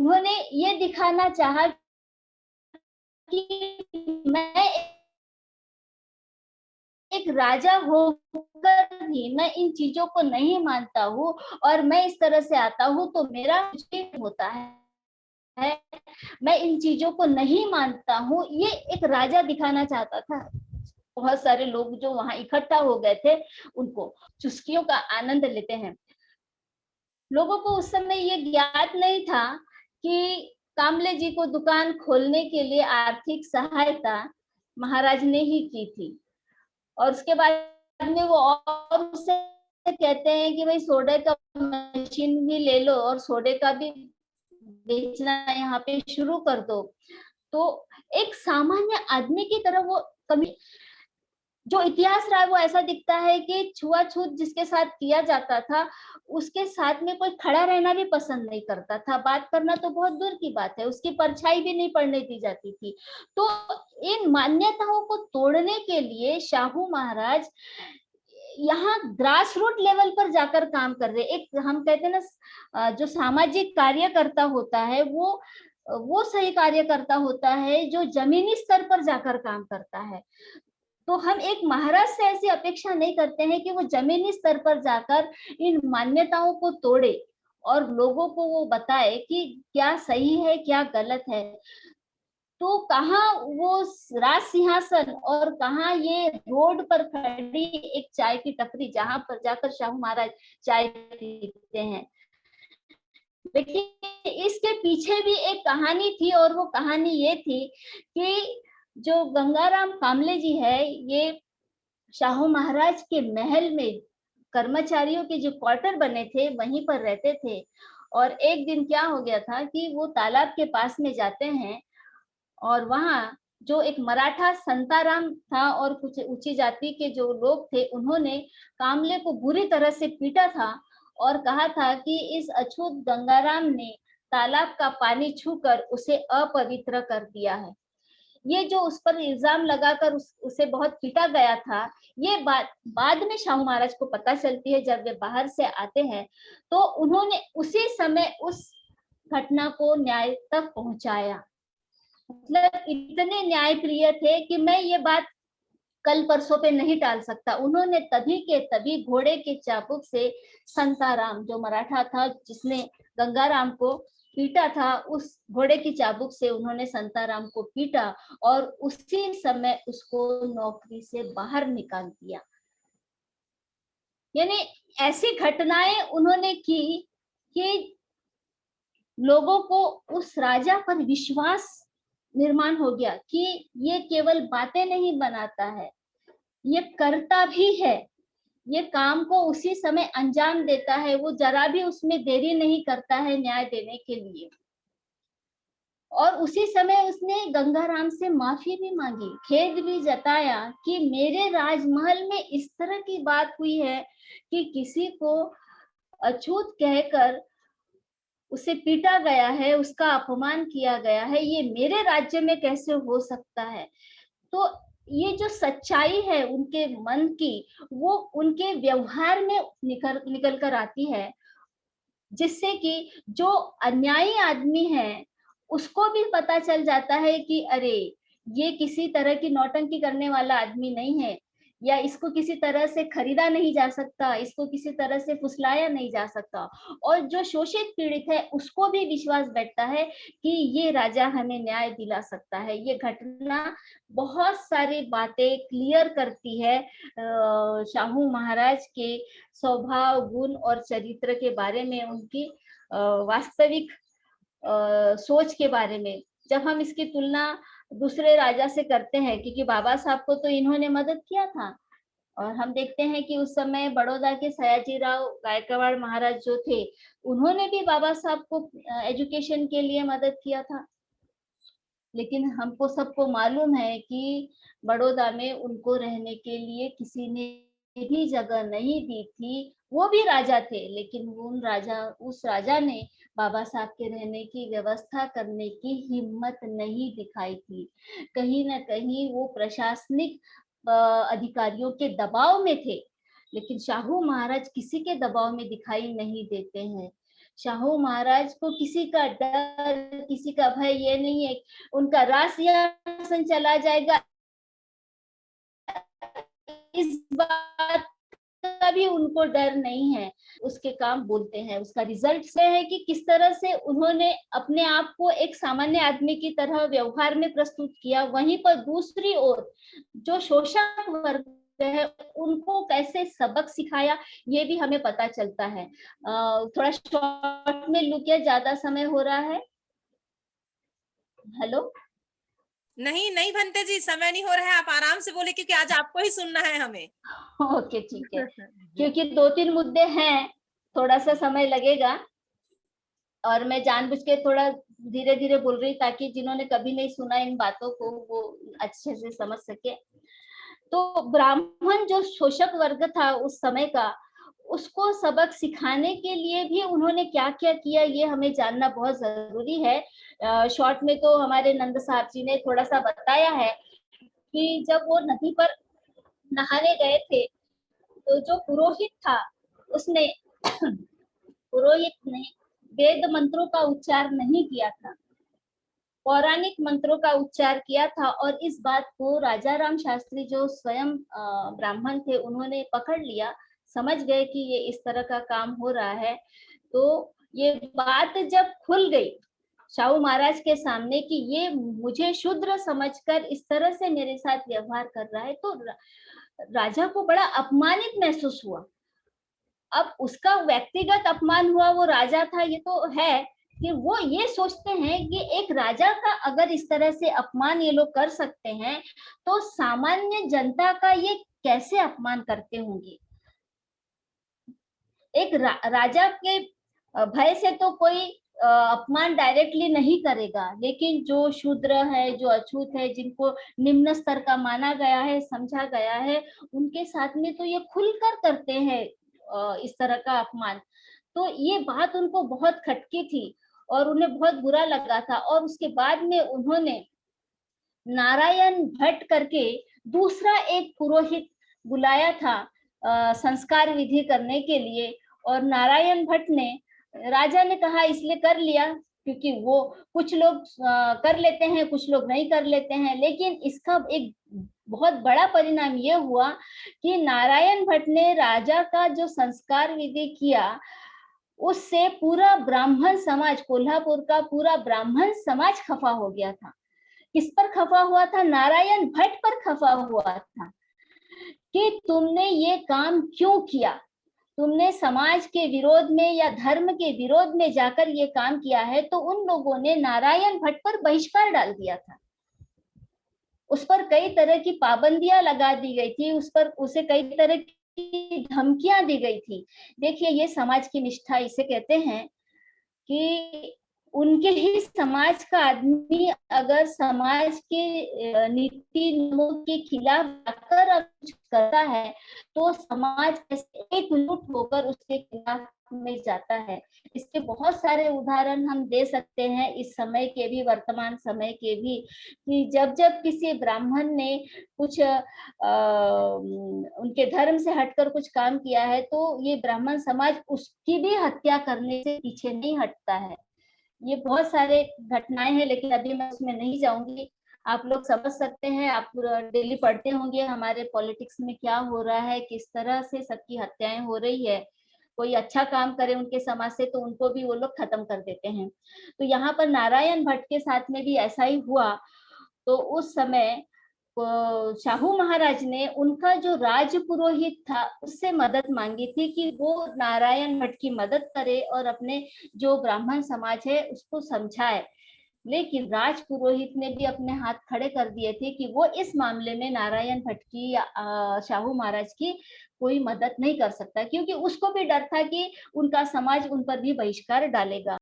उन्होंने ये दिखाना चाहा कि मैं एक राजा होकर भी मैं इन चीजों को नहीं मानता हूँ और मैं इस तरह से आता हूँ तो मेरा कुछ होता है, मैं इन चीजों को नहीं मानता हूँ। ये एक राजा दिखाना चाहता था। बहुत सारे लोग जो वहां इकट्ठा हो गए थे उनको चुस्कियों का आनंद लेते हैं। लोगों को उस समय ये ज्ञात नहीं था कि कामले जी को दुकान खोलने के लिए आर्थिक सहायता महाराज ने ही की थी। और उसके बाद में वो और उससे कहते हैं कि भाई सोडे का मशीन भी ले लो और सोडे का भी बेचना यहाँ पे शुरू कर दो। तो एक सामान्य आदमी की तरह वो कभी जो इतिहास रहा है वो ऐसा दिखता है कि छुआछूत जिसके साथ किया जाता था उसके साथ में कोई खड़ा रहना भी पसंद नहीं करता था। बात करना तो बहुत दूर की बात है, उसकी परछाई भी नहीं पड़ने दी जाती थी। तो इन मान्यताओं को तोड़ने के लिए शाहू महाराज यहाँ ग्रास रूट लेवल पर जाकर काम कर रहे। एक हम कहते हैं ना जो सामाजिक कार्यकर्ता होता है वो सही कार्यकर्ता होता है जो जमीनी स्तर पर जाकर काम करता है। तो हम एक महाराज से ऐसी अपेक्षा नहीं करते हैं कि वो जमीनी स्तर पर जाकर इन मान्यताओं को तोड़े और लोगों को वो बताए कि क्या सही है क्या गलत है। तो कहाँ वो राज सिंहासन और कहाँ ये रोड पर खड़ी एक चाय की टपरी जहां पर जाकर शाहू महाराज चाय पीते हैं। लेकिन इसके पीछे भी एक कहानी थी और वो कहानी ये थी कि जो गंगाराम कामले जी है ये शाहू महाराज के महल में कर्मचारियों के जो क्वार्टर बने थे वहीं पर रहते थे। और एक दिन क्या हो गया था कि वो तालाब के पास में जाते हैं और वहां जो एक मराठा संताराम था और कुछ ऊंची जाति के जो लोग थे उन्होंने कामले को बुरी तरह से पीटा था और कहा था कि इस अछूत गंगाराम ने तालाब का पानी छूकर उसे अपवित्र कर दिया है। ये जो उस पर इल्जाम लगाकर उसे बहुत पीटा गया था, ये बात बाद में शाहू महाराज को पता चलती है जब वे बाहर से आते हैं। तो उन्होंने उसी समय उस घटना को न्याय तक पहुंचाया। मतलब इतने न्यायप्रिय थे कि मैं ये बात कल परसों पे नहीं टाल सकता। उन्होंने तभी के तभी घोड़े के चाबुक से संताराम जो मराठा था जिसने गंगाराम को पीटा था उस घोड़े की चाबुक से उन्होंने संताराम को पीटा और उसी समय उसको नौकरी से बाहर निकाल दिया। यानी ऐसी घटनाएं उन्होंने की कि लोगों को उस राजा पर विश्वास निर्माण हो गया कि ये केवल बातें नहीं बनाता है, ये करता भी है, ये काम को उसी समय अंजाम देता है, वो जरा भी उसमें देरी नहीं करता है न्याय देने के लिए। और उसी समय उसने गंगाराम से माफी भी मांगी, खेद भी जताया कि मेरे राजमहल में इस तरह की बात हुई है कि किसी को अछूत कहकर उसे पीटा गया है, उसका अपमान किया गया है, ये मेरे राज्य में कैसे हो सकता है। तो ये जो सच्चाई है उनके मन की वो उनके व्यवहार में निकल कर आती है, जिससे कि जो अन्यायी आदमी है उसको भी पता चल जाता है कि अरे ये किसी तरह की नौटंकी करने वाला आदमी नहीं है, या इसको किसी तरह से खरीदा नहीं जा सकता, इसको किसी तरह से फुसलाया नहीं जा सकता। और जो शोषित पीड़ित है उसको भी विश्वास बैठता है कि ये राजा हमें न्याय दिला सकता है। ये घटना बहुत सारी बातें क्लियर करती है शाहू महाराज के स्वभाव गुण और चरित्र के बारे में, उनकी वास्तविक सोच के बारे में। जब हम इसकी तुलना दूसरे राजा से करते हैं, क्योंकि बाबा साहब को तो इन्होंने मदद किया था और हम देखते हैं कि उस समय बड़ौदा के सयाजीराव गायकवाड़ महाराज जो थे उन्होंने भी बाबा साहब को एजुकेशन के लिए मदद किया था। लेकिन हमको सबको मालूम है कि बड़ौदा में उनको रहने के लिए किसी ने भी जगह नहीं दी थी। वो भी राजा थे लेकिन उस राजा ने बाबा साहब के रहने की व्यवस्था करने की हिम्मत नहीं दिखाई थी। कहीं ना कहीं वो प्रशासनिक अधिकारियों के दबाव में थे, लेकिन शाहू महाराज किसी के दबाव में दिखाई नहीं देते हैं। शाहू महाराज को किसी का डर, किसी का भय ये नहीं है। उनका राज सिंहासन चला जाएगा, इस बात का भी उनको डर नहीं है। उसके काम बोलते हैं, उसका रिजल्ट ये है कि किस तरह से उन्होंने अपने आप को एक सामान्य आदमी की तरह व्यवहार में प्रस्तुत किया। वहीं पर दूसरी ओर जो शोषक वर्ग है उनको कैसे सबक सिखाया, ये भी हमें पता चलता है। थोड़ा शॉर्ट में लूँ क्या, ज्यादा समय हो रहा है? हेलो। नहीं नहीं भंते जी, समय नहीं हो रहा है, आप आराम से बोले, क्योंकि आज आपको ही सुनना है हमें। ओके ठीक है, जी। क्योंकि 2-3 मुद्दे हैं, थोड़ा सा समय लगेगा और मैं जानबूझ के थोड़ा धीरे-धीरे बोल रही ताकि जिन्होंने कभी नहीं सुना इन बातों को वो अच्छे से समझ सके। तो ब्राह्मण जो शोषक वर्ग था उस समय का, उसको सबक सिखाने के लिए भी उन्होंने क्या-क्या किया ये हमें जानना बहुत ज़रूरी है। शॉर्ट में तो हमारे नंद साहब जी ने थोड़ा-सा बताया है कि जब वो नदी पर नहाने गए थे, तो जो पुरोहित था उसने पुरोहित ने वेद मंत्रों का उच्चार नहीं किया था, पौराणिक मंत्रों का उच्चार किया था और इस बात को राजा राम शास्त्री जो स्वयं ब्राह्मण थे उन्होंने पकड़ लिया, समझ गए कि ये इस तरह का काम हो रहा है। तो ये बात जब खुल गई शाहू महाराज के सामने कि ये मुझे शूद्र समझकर इस तरह से मेरे साथ व्यवहार कर रहा है, तो राजा को बड़ा अपमानित महसूस हुआ। अब उसका व्यक्तिगत अपमान हुआ, वो राजा था ये तो है, कि वो ये सोचते हैं कि एक राजा का अगर इस तरह से अपमान ये लोग कर सकते हैं, तो सामान्य जनता का ये कैसे अपमान करते होंगे। एक राजा के भय से तो कोई अपमान डायरेक्टली नहीं करेगा, लेकिन जो शूद्र है, जो अछूत है, जिनको निम्न स्तर का माना गया है, समझा गया है, उनके साथ में तो ये खुलकर करते हैं इस तरह का अपमान। तो ये बात उनको बहुत खटकी थी और उन्हें बहुत बुरा लगा था और उसके बाद में उन्होंने नारायण भट्ट करके दूसरा एक पुरोहित बुलाया था संस्कार विधि करने के लिए। और नारायण भट्ट ने, राजा ने कहा इसलिए कर लिया क्योंकि वो कुछ लोग कर लेते हैं, कुछ लोग नहीं कर लेते हैं, लेकिन इसका एक बहुत बड़ा परिणाम ये हुआ कि नारायण भट्ट ने राजा का जो संस्कार विधि किया, उससे पूरा ब्राह्मण समाज, कोल्हापुर का पूरा ब्राह्मण समाज खफा हो गया था। किस पर खफा हुआ था? नारायण भट्ट पर खफा हुआ था कि तुमने ये काम क्यों किया? तुमने समाज के विरोध में या धर्म के विरोध में जाकर ये काम किया है। तो उन लोगों ने नारायण भट्ट पर बहिष्कार डाल दिया था। उस पर कई तरह की पाबंदियां लगा दी गई थी, उसे कई तरह की धमकियां दी गई थी। देखिए ये समाज की निष्ठा इसे कहते हैं कि उनके ही समाज का आदमी अगर समाज के नीति नियमों के खिलाफ जाकर कुछ करता है, तो समाज कैसे एकजुट होकर उसके खिलाफ में जाता है। इसके बहुत सारे उदाहरण हम दे सकते हैं, इस समय के भी, वर्तमान समय के भी, कि जब जब किसी ब्राह्मण ने कुछ उनके धर्म से हटकर कुछ काम किया है, तो ये ब्राह्मण समाज उसकी भी हत्या करने से पीछे नहीं हटता है। ये बहुत सारे घटनाएं हैं, लेकिन अभी मैं उसमें नहीं जाऊंगी। आप लोग समझ सकते हैं, आप डेली पढ़ते होंगे हमारे पॉलिटिक्स में क्या हो रहा है, किस तरह से सबकी हत्याएं हो रही है। कोई अच्छा काम करे उनके समाज से तो उनको भी वो लोग खत्म कर देते हैं। तो यहाँ पर नारायण भट्ट के साथ में भी ऐसा ही हुआ। तो उस समय शाहू महाराज ने उनका जो राज पुरोहित था उससे मदद मांगी थी कि वो नारायण भट्ट की मदद करे और अपने जो ब्राह्मण समाज है उसको समझाए। लेकिन राज पुरोहित ने भी अपने हाथ खड़े कर दिए थे कि वो इस मामले में नारायण भट्ट की या शाहू महाराज की कोई मदद नहीं कर सकता, क्योंकि उसको भी डर था कि उनका समाज उन पर भी बहिष्कार डालेगा।